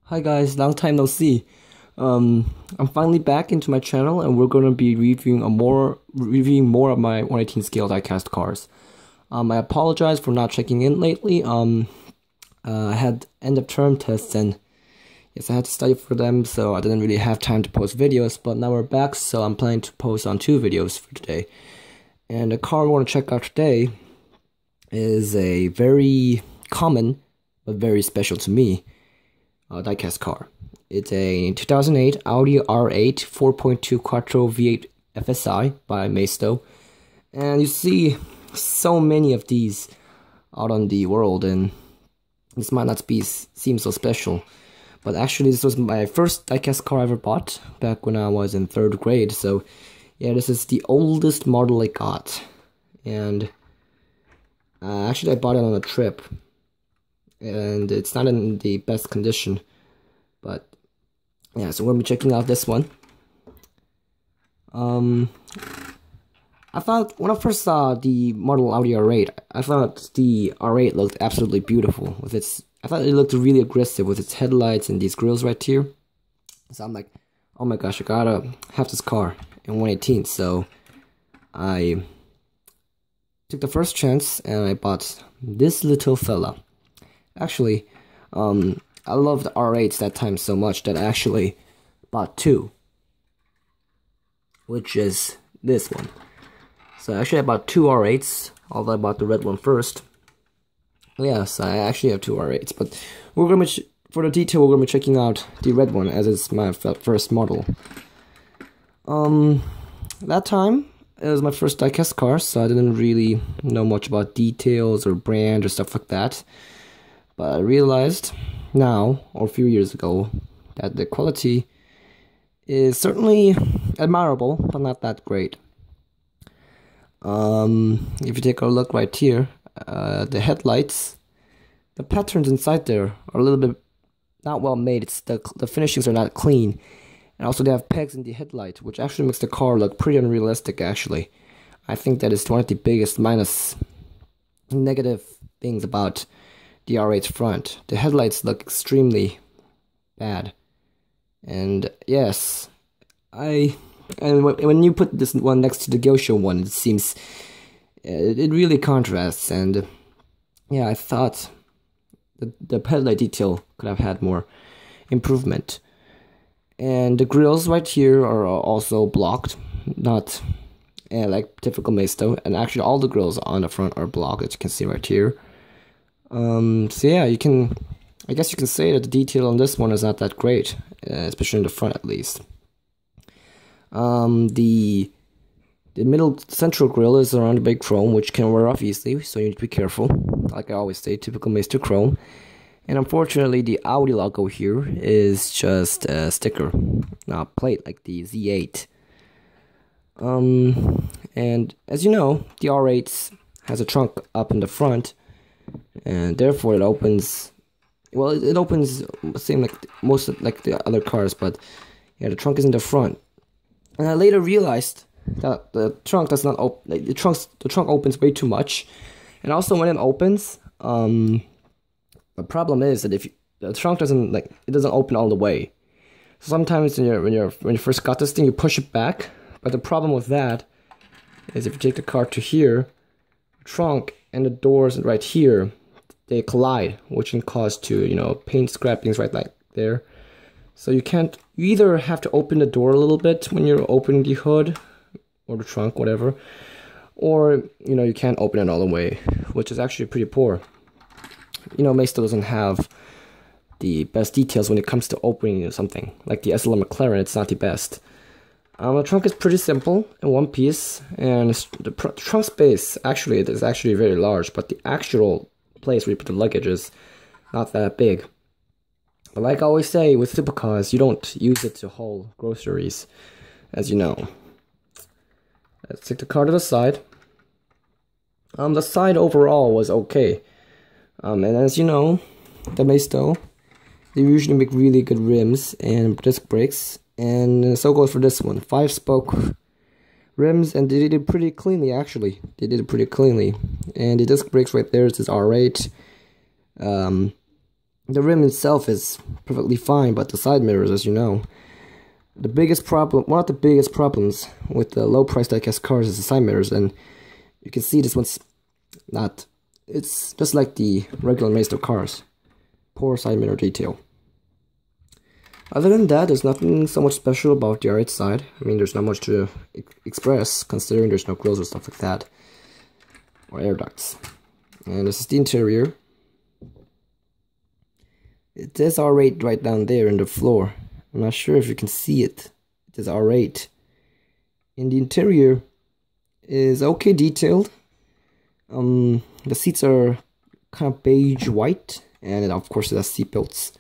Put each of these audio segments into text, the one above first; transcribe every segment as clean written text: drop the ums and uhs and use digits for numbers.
Hi guys, long time no see. I'm finally back into my channel, and we're gonna be reviewing more of my 1/18 scale diecast cars. I apologize for not checking in lately. I had end of term tests, and yes, I had to study for them, so I didn't really have time to post videos. But now we're back, so I'm planning to post on 2 videos for today. And the car we want to check out today is a very common but very special to me diecast car. It's a 2008 Audi R8 4.2 Quattro V8 FSI by Maisto, and you see so many of these out on the world, and this might not seem so special, but actually this was my first diecast car I ever bought back when I was in 3rd grade. So yeah, this is the oldest model I got, and actually I bought it on a trip, and it's not in the best condition, but yeah, so we're gonna be checking out this one. I thought when I first saw the model Audi R8, I thought the R8 looked absolutely beautiful with its. I thought it looked really aggressive with its headlights and these grills right here. So I'm like, oh my gosh, I gotta have this car in 1/18. So I took the first chance and I bought this little fella. Actually, I loved the R8s that time so much that I actually bought 2, which is this one. So actually I bought 2 R8s, although I bought the red one first. Yes, I actually have 2 R8s, but we're gonna for the detail we're gonna be checking out the red one as it's my first model. That time it was my first diecast car, so I didn't really know much about details or brand or stuff like that. But I realized now, or a few years ago, that the quality is certainly admirable, but not that great. If you take a look right here, the headlights, the patterns inside there are a little bit not well made. It's the finishings are not clean, and also they have pegs in the headlight, which actually makes the car look pretty unrealistic. Actually, I think that is one of the biggest negative things about the R8's front. The headlights look extremely bad, and yes, when you put this one next to the Kyosho one, it seems it really contrasts. And yeah, I thought the headlight detail could have had more improvement. And the grills right here are also blocked, not like typical Maisto. And actually, all the grills on the front are blocked, as you can see right here. So yeah, I guess you can say that the detail on this one is not that great, especially in the front at least. The middle central grill is surrounded by chrome, which can wear off easily, so you need to be careful. Like I always say, typical Maisto chrome. And unfortunately, the Audi logo here is just a sticker, not a plate like the Z8. And as you know, the R8 has a trunk up in the front, and therefore it opens. Well, it opens same like most like the other cars, but yeah, the trunk is in the front. And I later realized that the trunk does not open. Like, the trunk opens way too much, and also when it opens, the problem is that if the trunk doesn't open all the way. So sometimes when you first got this thing, you push it back. But the problem with that is if you take the car to here, the trunk and the doors right here, they collide, which can cause paint scrapings right like there. So you either have to open the door a little bit when you're opening the hood or the trunk, whatever, or you can't open it all the way, which is actually pretty poor. Maisto doesn't have the best details when it comes to opening something. Like the SLR McLaren, it's not the best. The trunk is pretty simple in one piece, and the trunk space is actually very large, but the actual place where you put the luggage is not that big. But like I always say with supercars, you don't use it to haul groceries, as you know. Let's take the car to the side. The side overall was okay. And as you know, the Maisto, they usually make really good rims and disc brakes, and so goes for this one. 5-spoke rims, and they did it pretty cleanly. Actually, they did it pretty cleanly. And the disc brakes right there is this R8. The rim itself is perfectly fine, but the side mirrors, as you know, the biggest problem, one of the biggest problems with the low-priced diecast cars is the side mirrors, and you can see this one's not. It's just like the regular Maisto cars, poor side mirror detail. Other than that, there's nothing so much special about the R8 side. I mean, there's not much to express, considering there's no grills or stuff like that, or air ducts. And this is the interior. It says R8 right down there in the floor. I'm not sure if you can see it. It says R8. And the interior is okay detailed. The seats are kind of beige white, and of course it has seat belts.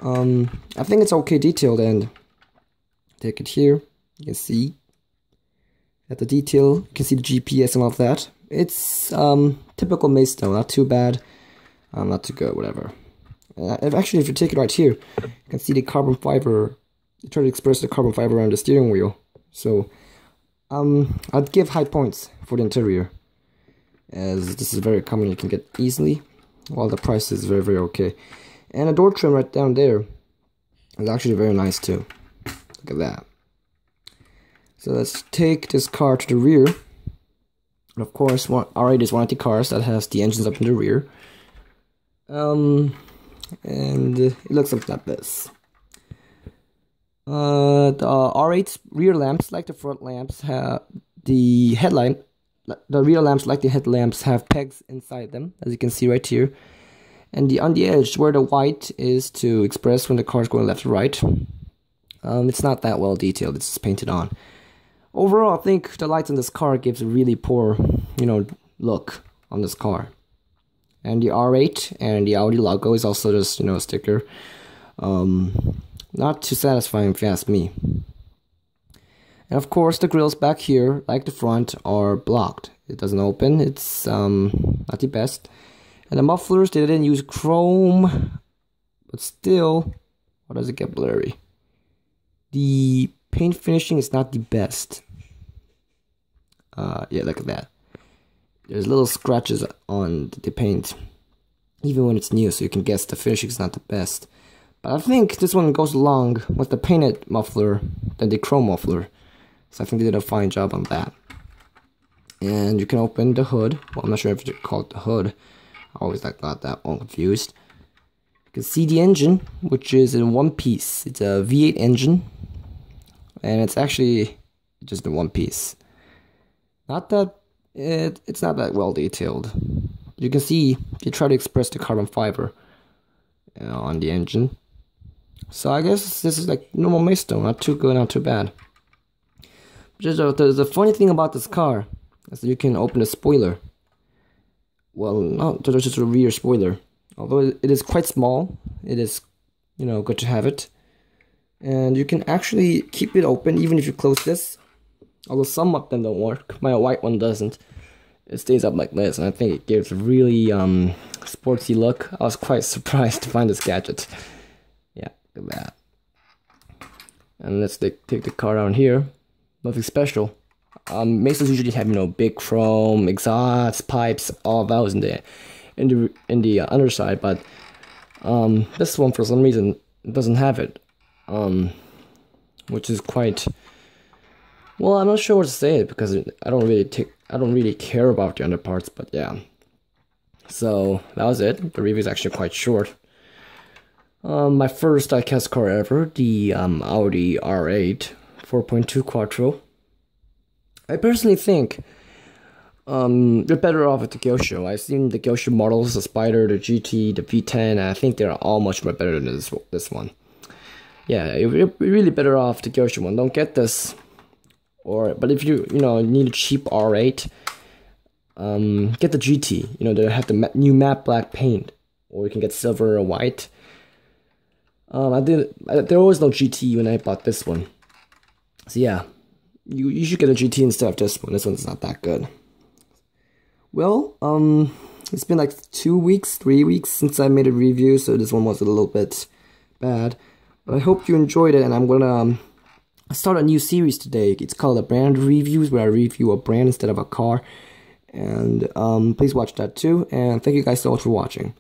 I think it's okay detailed, and take it here. You can see at the detail. You can see the GPS and all of that. It's typical Maisto, not too bad, not too good, whatever. Actually, if you take it right here, you can see the carbon fiber. You try to express the carbon fiber around the steering wheel. So, I'd give high points for the interior, as this is very common. You can get easily, while the price is very, very okay. And the door trim right down there is actually very nice too. Look at that. So let's take this car to the rear. And of course, R8 is one of the cars that has the engines up in the rear. And it looks something like this. The R8's rear lamps, like the front lamps, have the headlamp. The rear lamps, like the headlamps, have pegs inside them, as you can see right here. And on the edge, where the white is to express when the car is going left or right, it's not that well detailed. It's just painted on. Overall, I think the lights on this car gives a really poor, look on this car. And the R8 and the Audi logo is also just, a sticker. Not too satisfying if you ask me. And of course, the grills back here, like the front, are blocked. It doesn't open. It's not the best. And the mufflers, they didn't use chrome, but still, why does it get blurry? The paint finishing is not the best. Yeah, look at that. There's little scratches on the paint, even when it's new, so you can guess the finishing is not the best. But I think this one goes along with the painted muffler than the chrome muffler, so I think they did a fine job on that. And you can open the hood. Well, I'm not sure if you call it the hood. I always got that one confused. You can see the engine, which is in one piece. It's a V8 engine, and it's actually just in one piece. Not that it's not that well detailed. You can see they try to express the carbon fiber on the engine. So I guess this is like normal Maisto, not too good, not too bad. There's a funny thing about this car is that you can open the spoiler. Well, not just a rear spoiler. Although it is quite small, it is, good to have it. And you can actually keep it open even if you close this. Although some of them don't work. My white one doesn't. It stays up like this, and I think it gives a really sportsy look. I was quite surprised to find this gadget. Yeah, look at that. And let's take the car down here. Nothing special. Maistos usually have big chrome exhaust pipes, all those in the underside, but this one for some reason doesn't have it, which is quite. Well, I'm not sure what to say because I don't really care about the underparts, but yeah. So that was it. The review is actually quite short. My first diecast car ever, the Audi R8 4.2 Quattro. I personally think you're better off with the Kyosho. I've seen the Kyosho models, the Spider, the GT, the V10, and I think they're all much more better than this one. Yeah, you're really better off the Kyosho one. Don't get this. But if you need a cheap R8, get the GT. They have the new matte black paint, or you can get silver or white. There was no GT when I bought this one, so yeah. You should get a GT instead of this one. This one's not that good. Well, it's been like 2 weeks, 3 weeks since I made a review, so this one was a little bit bad. But I hope you enjoyed it, and I'm gonna start a new series today. It's called a brand reviews, where I review a brand instead of a car. And please watch that too, and thank you guys so much for watching.